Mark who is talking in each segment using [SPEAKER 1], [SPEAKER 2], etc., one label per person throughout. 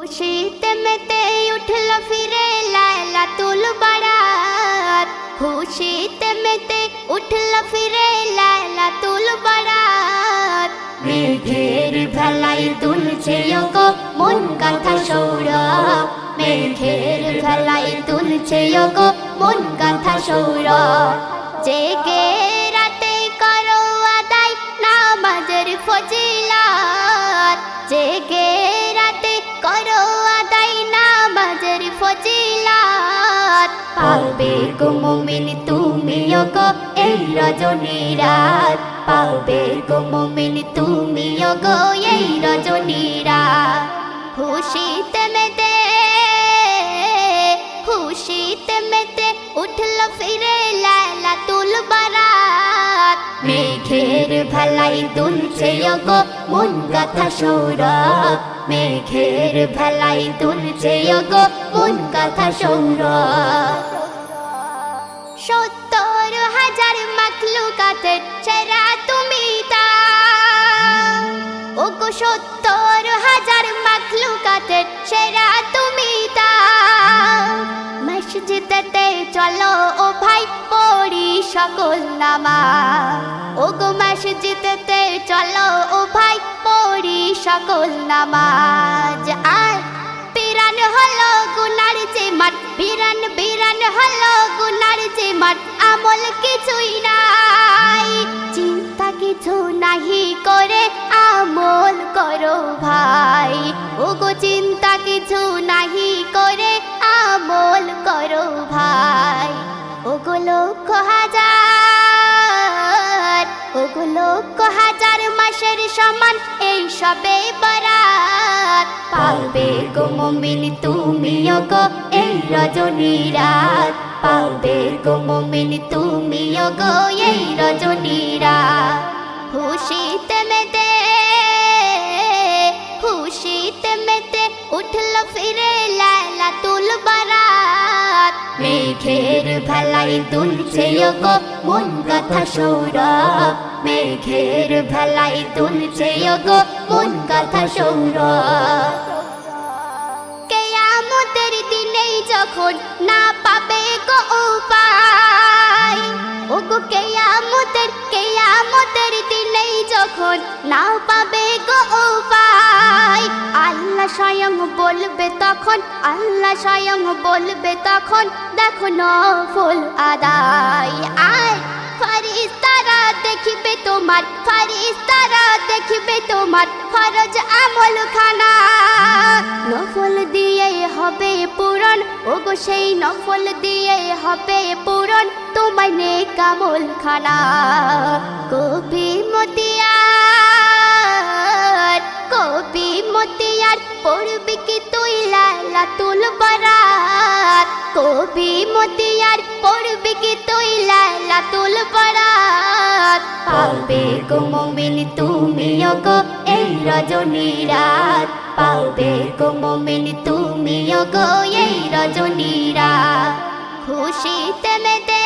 [SPEAKER 1] খুশিতে মেতে উঠল ফিরে লাইলাতুল বারাত। খুশিতে মেতে উঠল ফিরে লাইলাতুল বারাত। মেঘের ভেলায় দুলছে ওগো মন গাঁথা সৌরভ। মেঘের ভেলায় দুলছে ওগো মন গাঁথা সৌরভ। জেগে রাতে করো আদায় নামাজের ফজিলত। জেগে রাতে করো আদায় নামাজের ফজিলত। পাবে গো মুমিন তুমি ওগো এই রজনী রাত। পাবে গো মুমিন তুমি ওগো এই রজনী রাত। খুশিতে মেতে খুশিতে মেতে উঠল ফিরে লাইলাতুল বারাত। মেঘের ভেলায় দুলছে ওগো মন গাঁথা সৌরভ। মেঘের ভেলায় দুলছে ওগো মন গাঁথা সৌরভ। ৭০,০০০ মাখলুকাতের সেরা তুমি তা ওগো। ৭০,০০০ মাখলুকাতের সেরা তুমি তা। মসজিদেতে চলো ও ভাই পড়ি সকল নামাজ। ওগো মসজিদেতে চলো ও ভাই পড়ি সকল নামাজ। আর বিরান হলো গুনার যে মাঠ। বিরান বিরান হলো গুনার যে মাঠ। আমল কিছুই নাই চিন্তা কিছু নাহি করে আমল করো ভাই। ওগো চিন্তা কিছু নাহি করে আমল করো ভাই। ওগো লক্ষ হাজার ওগো লক্ষ হাজার মাসের সমান এই সবে বরাত। পাবে গো মুমিন তুমি ওগো এই রজনী রাত। পাবে গো মুমিন তুমি ওগো এই রজনী রাত। খুশিতে মেতে খুশিতে মেতে উঠল ফিরে লাইলাতুল বারাত। মেঘের ভেলায় দুলছে ওগো মন গাঁথা সৌরভ। মেঘের ভেলায় দুলছে ওগো মন গাঁথা সৌরভ। কিয়ামতের দিনেই যখন না পাবে গো উপায়। ওগো কিয়ামতের দিনেই যখন না পাবে গো উপায়। আল্লাহ স্বয়ং বলবে তখন আল্লাহ স্বয়ং বলবে তখন দেখো নফল আদায়। আয় ফেরেশতারা দেখিবে তোমার ফেরেশতারা দেখিবে তোমার ফরজ আমল খানা। নফল দিয়ে হবে পূরণ ওগো সেই নফল দিয়ে হবে পূরণ তোমার নেক আমল খানা। কবি মতিয়ার পড়বি কি তুই লাইলাতুল বারাত। কবি মতিয়ার পড়বি কি তুই লাইলাতুল বারাত। পাবে গো মুমিন তুমি ওগো এই রজনী রাত। পাবে গো মুমিন তুমি ওগো এই রজনী রাত। খুশিতে মেতে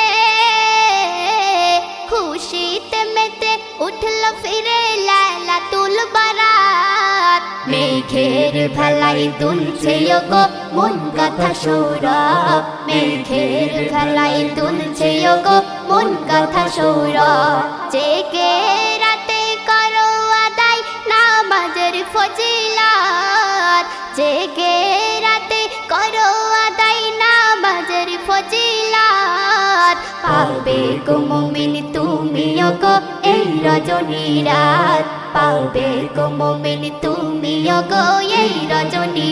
[SPEAKER 1] খুশিতে মেতে উঠল ফিরে লাইলাতুল বারাত। মেঘের ভেলায় দুলছে ওগো মন গাঁথা সৌরভ। মেঘের ভেলায় দুলছে ওগো মন গাঁথা সৌরভ। জেগে রাতে করো আদায় নামাজের ফজিলত। জেগে রাতে করো আদায় নামাজের ফজিলত। পাবে গো মুমিন তুমি ওগো এই রজনী রাত। পাবে গো মুমিন তুমি ওগো এই রজনী